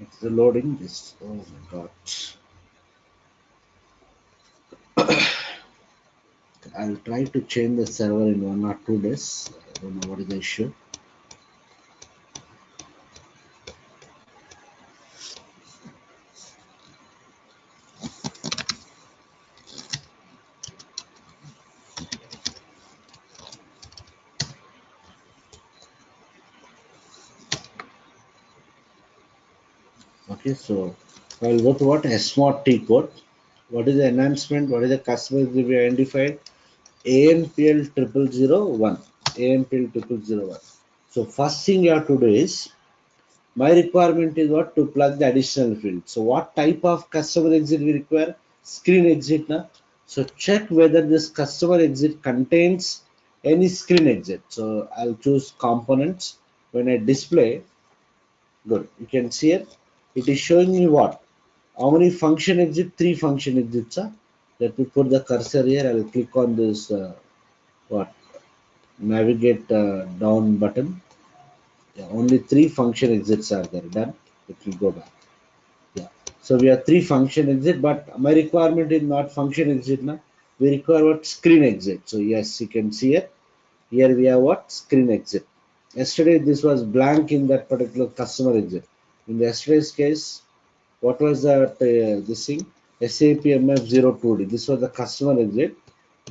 It's loading this. Oh my god. I'll try to change the server in 1 or 2 days. I don't know what is the issue. Okay, so I'll go to what SMOT T code. What is the enhancement? What is the customer to be identified? ANPL 0001. ANPL 0001. So first thing you have to do is my requirement is what to plug the additional field. So what type of customer exit we require? Screen exit now. So check whether this customer exit contains any screen exit. So I'll choose components. When I display, good. You can see it. It is showing me what? How many function exit? 3 function exits. Let me put the cursor here. I'll click on this what? Navigate down button. Yeah, only 3 function exits are there. Done. Let me go back. Yeah. So we have 3 function exit, but my requirement is not function exit now. We require what screen exit. So yes, you can see it. Here we have what screen exit. Yesterday this was blank in that particular customer exit. In the yesterday's case, what was that this thing? SAP MF02D. This was the customer exit.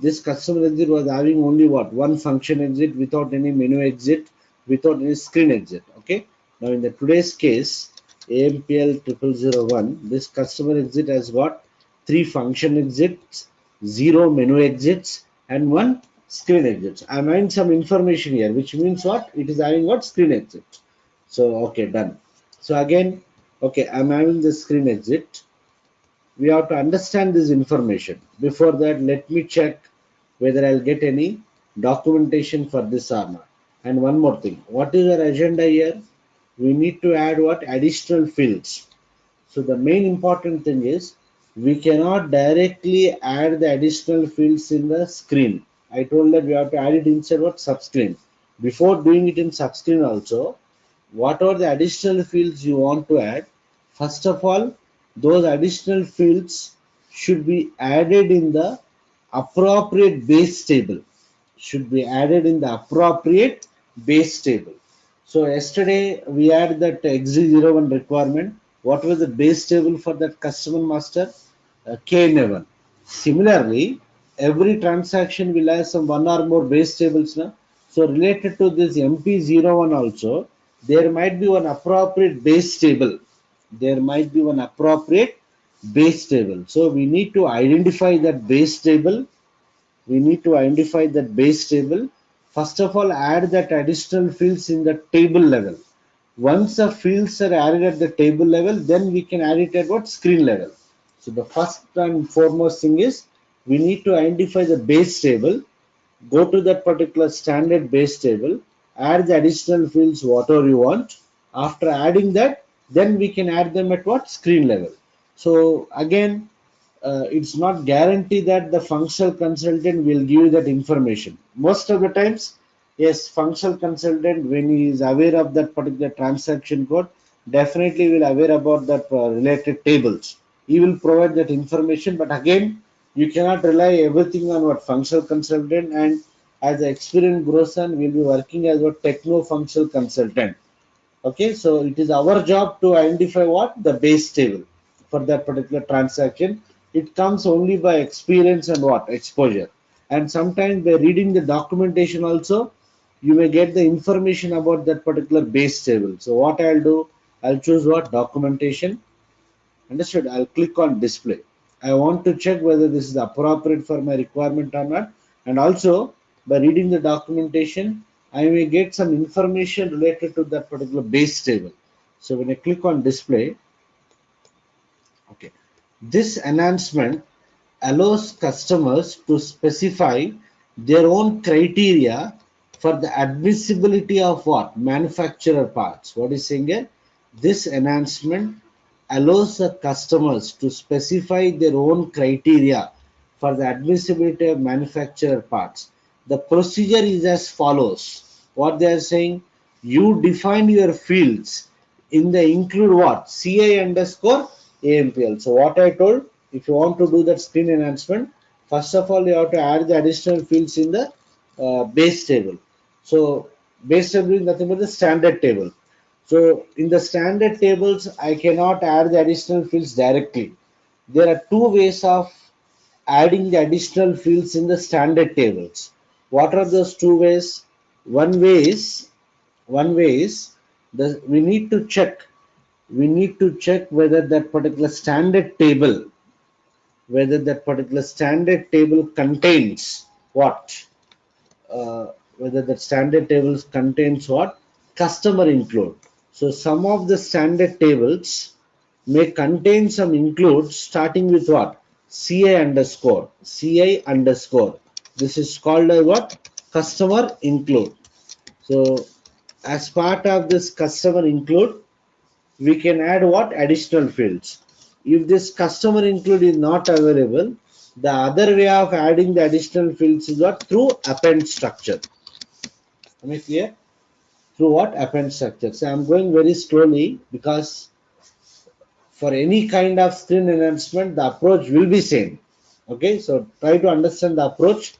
This customer exit was having only what? One function exit without any menu exit, without any screen exit. Okay. Now in the today's case, AMPL 0001, this customer exit has got 3 function exits, 0 menu exits, and 1 screen exit. I'm having some information here, which means what? It is having what screen exit. So okay, done. So again, okay, I'm having the screen exit. We have to understand this information. Before that, let me check whether I'll get any documentation for this or not. And one more thing, what is our agenda here? We need to add what? Additional fields. So the main important thing is we cannot directly add the additional fields in the screen. I told that we have to add it inside what? Subscreen. Before doing it in subscreen also, what are the additional fields you want to add? First of all, those additional fields should be added in the appropriate base table. Should be added in the appropriate base table. So yesterday we had that XG01 requirement. What was the base table for that customer master? KN1. Similarly, every transaction will have some one or more base tables now. So related to this MP01 also, there might be one appropriate base table. There might be one appropriate base table. So we need to identify that base table. We need to identify that base table. First of all, add that additional fields in the table level. Once the fields are added at the table level, then we can add it at what screen level. So the first and foremost thing is we need to identify the base table, go to that particular standard base table, add the additional fields whatever you want. After adding that, then we can add them at what screen level. So again, it's not guaranteed that the functional consultant will give you that information. Most of the times, yes, functional consultant, when he is aware of that particular transaction code, definitely will aware about that related tables. He will provide that information, but again, you cannot rely everything on what functional consultant, and as the experience grows on, we'll be working as a techno-functional consultant. Okay, so it is our job to identify what the base table for that particular transaction. It comes only by experience and what exposure, and sometimes by reading the documentation also you may get the information about that particular base table. So what I'll do, I'll choose what documentation. Understood? I'll click on display. I want to check whether this is appropriate for my requirement or not, and also by reading the documentation I may get some information related to that particular base table. So when I click on display, okay, this enhancement allows customers to specify their own criteria for the admissibility of what? Manufacturer parts. What is saying here? This enhancement allows the customers to specify their own criteria for the admissibility of manufacturer parts. The procedure is as follows. What they are saying, you define your fields in the include what? CI underscore AMPL. So what I told, if you want to do that screen enhancement, first of all you have to add the additional fields in the base table. So base table is nothing but the standard table. So in the standard tables, I cannot add the additional fields directly. There are two ways of adding the additional fields in the standard tables. What are those two ways? One way is we need to check whether that particular standard table contains what whether that standard tables contains what customer include. So some of the standard tables may contain some includes starting with what ci underscore. This is called a what customer include. So as part of this customer include, we can add what additional fields. If this customer include is not available, the other way of adding the additional fields is what through append structure. Am I clear? Through what append structure. So I'm going very slowly because for any kind of screen enhancement, the approach will be same. Okay, so try to understand the approach.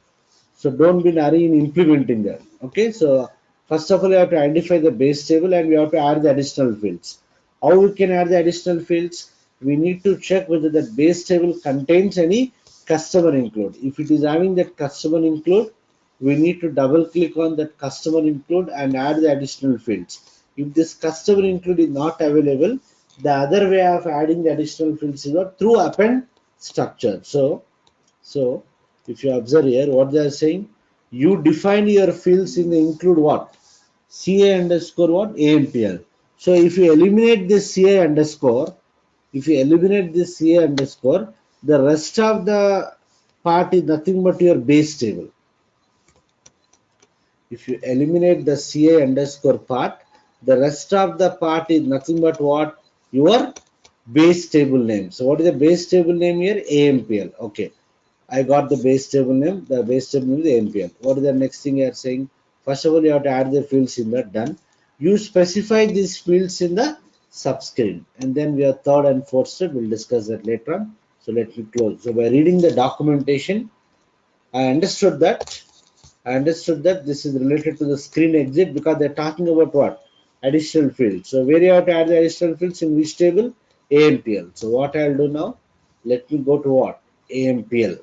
So don't be in a hurry in implementing that. Okay, so first of all, you have to identify the base table and we have to add the additional fields. How we can add the additional fields? We need to check whether that base table contains any customer include. If it is having that customer include, we need to double click on that customer include and add the additional fields. If this customer include is not available, the other way of adding the additional fields is what through append structure. So if you observe here, what they are saying, you define your fields in the include what? CA underscore what? AMPL. So if you eliminate this CA underscore, the rest of the part is nothing but your base table. If you eliminate the CA underscore part, the rest of the part is nothing but what? Your base table name. So what is the base table name here? AMPL. Okay. I got the base table name. The base table name is AMPL. What is the next thing you are saying? First of all, you have to add the fields in the done. You specify these fields in the subscreen. And then we are third and fourth step. We'll discuss that later on. So let me close. So by reading the documentation, I understood that this is related to the screen exit because they're talking about what? Additional fields. So where you have to add the additional fields in which table? AMPL. So what I'll do now? Let me go to what? AMPL.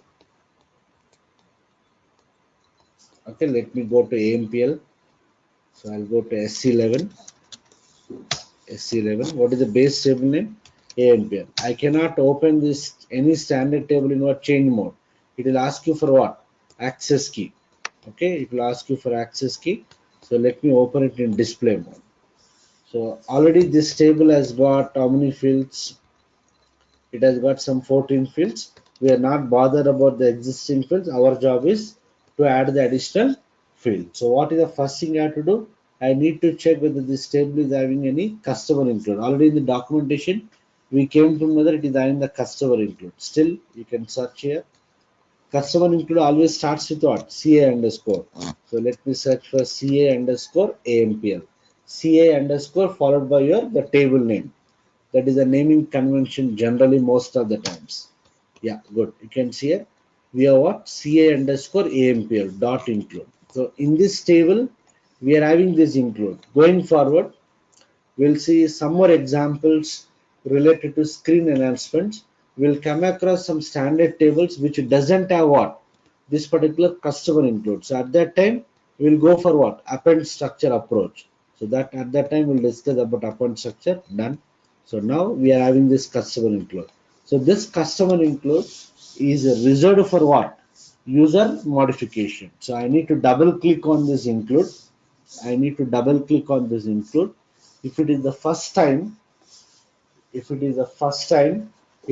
Okay, let me go to AMPL. So I'll go to SC11. SC11. What is the base table name? AMPL. I cannot open this any standard table in what change mode. It will ask you for what? Access key. Okay, it will ask you for access key. So let me open it in display mode. So already this table has got how many fields? It has got some 14 fields. We are not bothered about the existing fields. Our job is to add the additional field. So what is the first thing I have to do? I need to check whether this table is having any customer include. Already in the documentation, we came to know that it is having the customer include. Still, you can search here. Customer include always starts with what? CA underscore. So let me search for CA underscore AMPL. CA underscore followed by your the table name. That is a naming convention generally most of the times. Yeah, good. You can see here we have what? CA underscore AMPL dot include. So in this table, we are having this include. Going forward, we'll see some more examples related to screen enhancements. We'll come across some standard tables which doesn't have what? This particular customer include. So at that time, we'll go for what? Append structure approach. So that at that time we'll discuss about append structure. Done. So now we are having this customer include. So this customer include is reserved for what? User modification. So I need to double click on this include. If it is the first time, it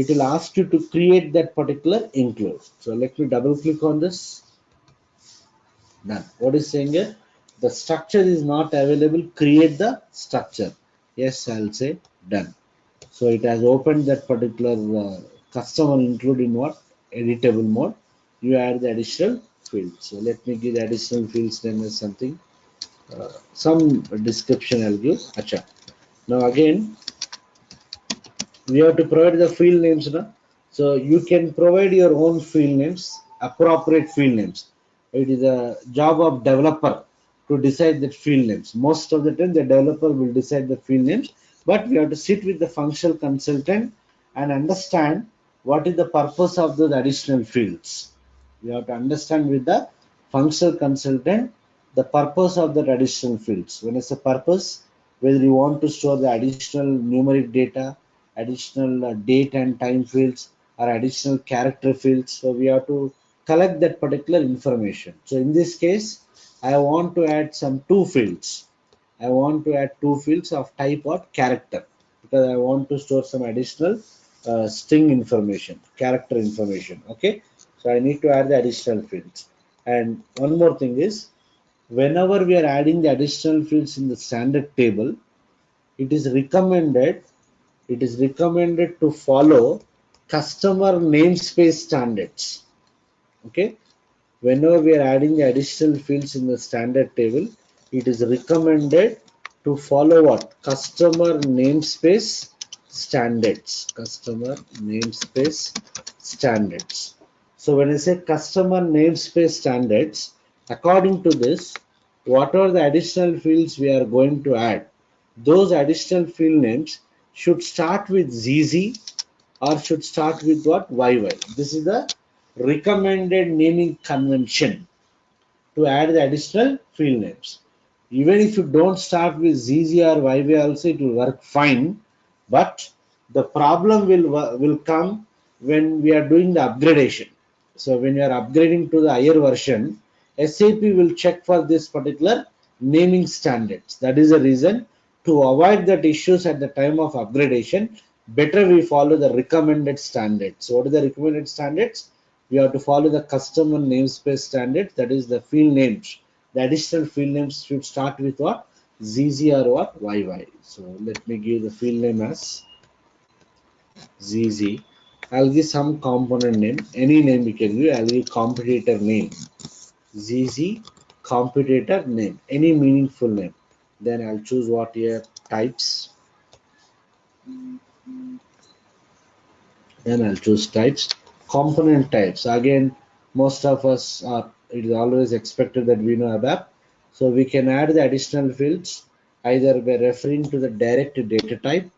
will ask you to create that particular include. So let me double click on this. Done. What is saying here? The structure is not available. Create the structure. Yes, I'll say done. So it has opened that particular customer include in what? Editable mode. You add the additional field. So let me give the additional fields then as something. Some description I'll give. Acha. Now again, we have to provide the field names now. So you can provide your own field names, appropriate field names. It is a job of developer to decide the field names. Most of the time the developer will decide the field names, but we have to sit with the functional consultant and understand what is the purpose of those additional fields. We have to understand with the functional consultant the purpose of the additional fields. When it's a purpose, whether you want to store the additional numeric data, additional date and time fields, or additional character fields. So we have to collect that particular information. So in this case, I want to add some two fields. I want to add two fields of type or character because I want to store some additional string information, character information. Okay, so I need to add the additional fields. And one more thing is, whenever we are adding the additional fields in the standard table, it is recommended to follow customer namespace standards. Okay, whenever we are adding additional fields in the standard table, it is recommended to follow what? Customer namespace standards. Customer namespace standards. So when I say customer namespace standards, according to this, what are the additional fields we are going to add? Those additional field names should start with ZZ or should start with what? YY. This is the recommended naming convention to add the additional field names. Even if you don't start with ZZ or YY also, it will work fine. But the problem will come when we are doing the upgradation. So when you are upgrading to the higher version, SAP will check for this particular naming standards. That is the reason, to avoid that issues at the time of upgradation, better we follow the recommended standards. So what are the recommended standards? We have to follow the customer namespace standard, that is the field names. The additional field names should start with what? ZZ or what? YY. So let me give the field name as ZZ. I'll give some component name, any name you can give. I'll give competitor name, ZZ competitor name, any meaningful name. Then I'll choose what here? Types. Then I'll choose types. Component types. Again, most of us are, it is always expected that we know ABAP. So we can add the additional fields either by referring to the direct data type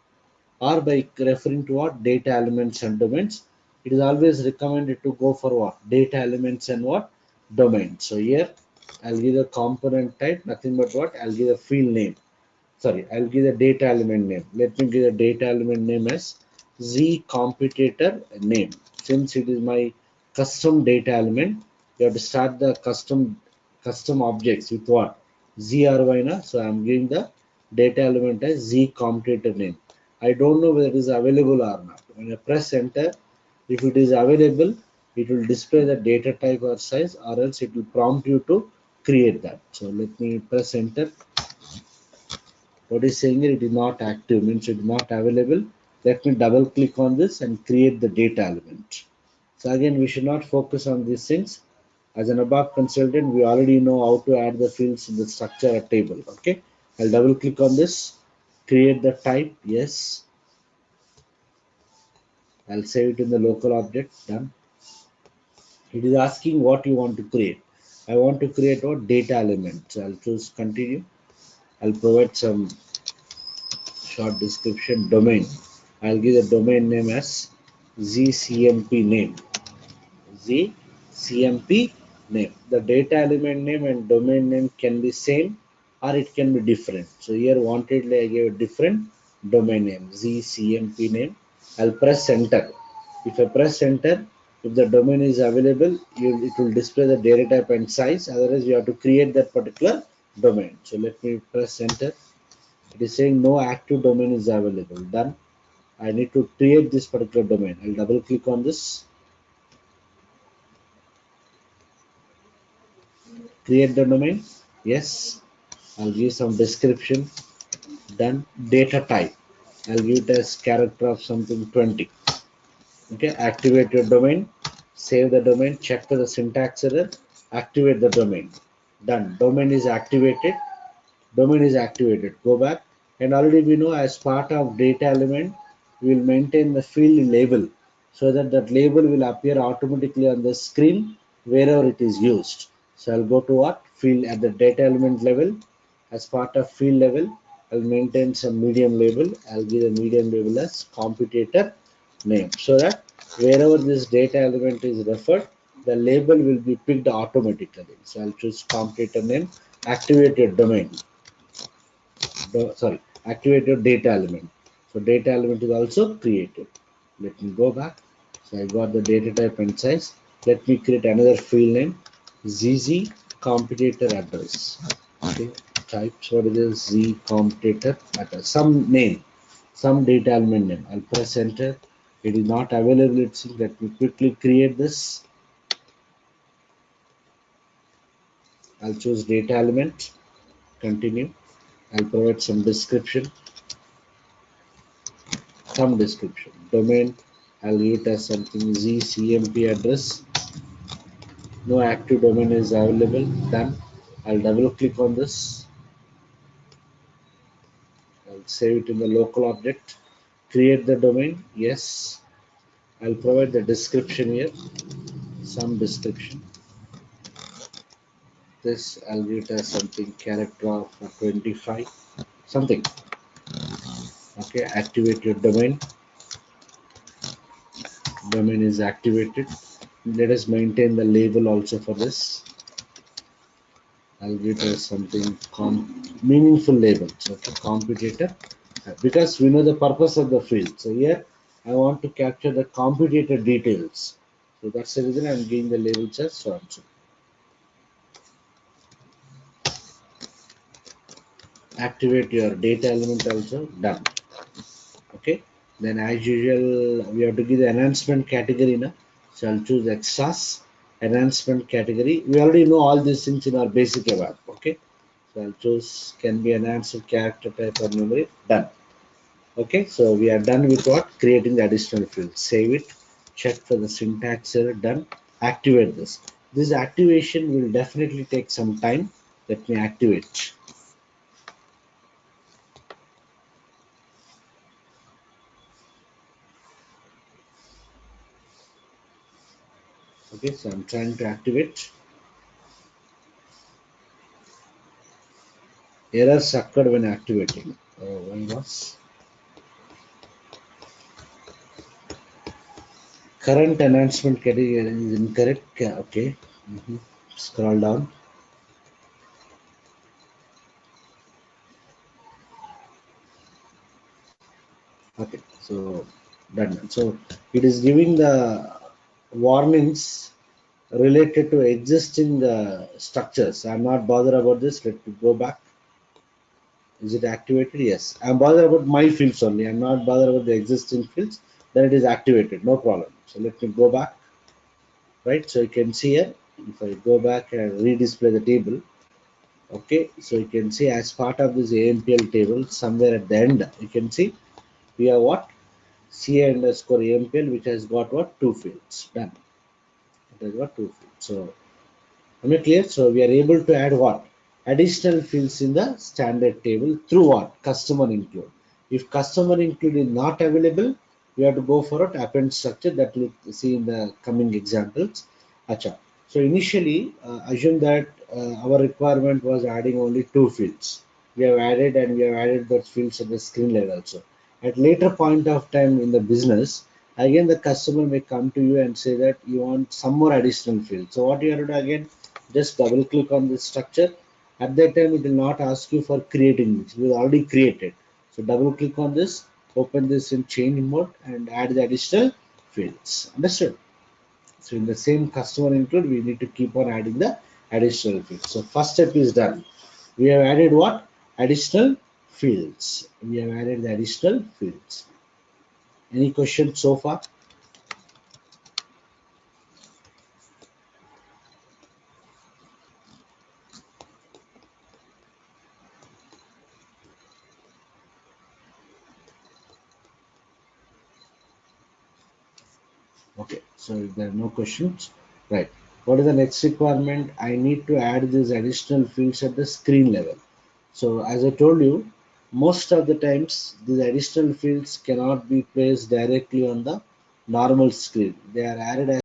or by referring to what? Data elements and domains. It is always recommended to go for what? Data elements and what? Domain. So here I'll give the component type, nothing but what? I'll give the field name. Sorry, I'll give the data element name. Let me give the data element name as Z competitor name. Since it is my custom data element, you have to start the custom objects with what? Z or Y na. So I'm giving the data element as Z competitor name. I don't know whether it is available or not. When I press enter, if it is available, it will display the data type or size, or else it will prompt you to create that. So let me press enter. What is saying here? It is not active, means it is not available. Let me double click on this and create the data element. So again, we should not focus on these things. As an ABAP consultant, we already know how to add the fields in the structure table. Okay, I'll double click on this, create the type, yes. I'll save it in the local object, done. It is asking what you want to create. I want to create a data element. So I'll choose continue. I'll provide some short description. Domain, I'll give the domain name as ZCMP name. ZCMP name. The data element name and domain name can be same or it can be different. So here wantedly I gave a different domain name, ZCMP name. I'll press enter. If I press enter, if the domain is available, it will display the data type and size. Otherwise, you have to create that particular domain. So let me press enter. It is saying no active domain is available. Done. I need to create this particular domain. I'll double click on this. Create the domain. Yes. I'll give some description. Done. Data type. I'll give it as character of something 20. Okay. Activate your domain. Save the domain. Check for the syntax error. Activate the domain. Done. Domain is activated. Domain is activated. Go back. And already we know as part of data element, we will maintain the field label so that that label will appear automatically on the screen wherever it is used. So I'll go to what? Field at the data element level. As part of field level, I'll maintain some medium label. I'll give the medium label as computator name so that wherever this data element is referred, the label will be picked automatically. So I'll choose computator name, activated domain. Sorry, activated data element. So data element is also created. Let me go back. So I got the data type and size. Let me create another field name, ZZ computator address. Okay, types what is this Z computator address. Some name, some data element name. I'll press enter. It is not available. It's let me quickly create this. I'll choose data element. Continue. I'll provide some description. Some description. Domain, I'll give it as something ZCMP address. No active domain is available. Done. I'll double click on this. I'll save it in the local object. Create the domain. Yes. I'll provide the description here. Some description. This I'll give it as something character of 25. Something. Okay. Activate your domain. Domain is activated. Let us maintain the label also for this. I'll give it something meaningful labels. Okay, computator, because we know the purpose of the field. So here I want to capture the computator details. So that's the reason I'm giving the labels as so and so. Activate your data element also done. Okay. Then as usual we have to give the enhancement category now. So I'll choose extras enhancement category. We already know all these things in our basic ABAP. Okay. So I'll choose can be enhanced with character type or memory. Done. Okay, so we are done with what? Creating the additional field. Save it, check for the syntax error, done. Activate this. This activation will definitely take some time. Let me activate. Okay, so I'm trying to activate. Errors occurred when activating. Why was? Current enhancement category is incorrect. Okay, scroll down. Okay, so done. So it is giving the warnings related to existing structures. I'm not bothered about this. Let me go back. Is it activated? Yes. I'm bothered about my fields only. I'm not bothered about the existing fields. Then it is activated. No problem. So let me go back. Right. So you can see here. If I go back and redisplay the table. Okay. So you can see as part of this AMPL table, somewhere at the end, you can see we have what? CA underscore AMPL, which has got what? Two fields. Done. It has got two fields. So am I clear? So we are able to add what? Additional fields in the standard table through what? Customer include. If customer include is not available, we have to go for an append structure that we'll see in the coming examples. Acha. So initially, assume that our requirement was adding only two fields. We have added and we have added those fields at the screen level also. At later point of time in the business, again the customer may come to you and say that you want some more additional fields. So what you have to do again, just double click on this structure. At that time it will not ask you for creating this, it will already created. So double click on this, open this in change mode and add the additional fields. Understood? So in the same customer include we need to keep on adding the additional fields. So first step is done. We have added what? Additional fields. We have added the additional fields. Any questions so far? Okay, so if there are no questions, right. What is the next requirement? I need to add these additional fields at the screen level. So as I told you, Most of the times, these additional fields cannot be placed directly on the normal screen. They are added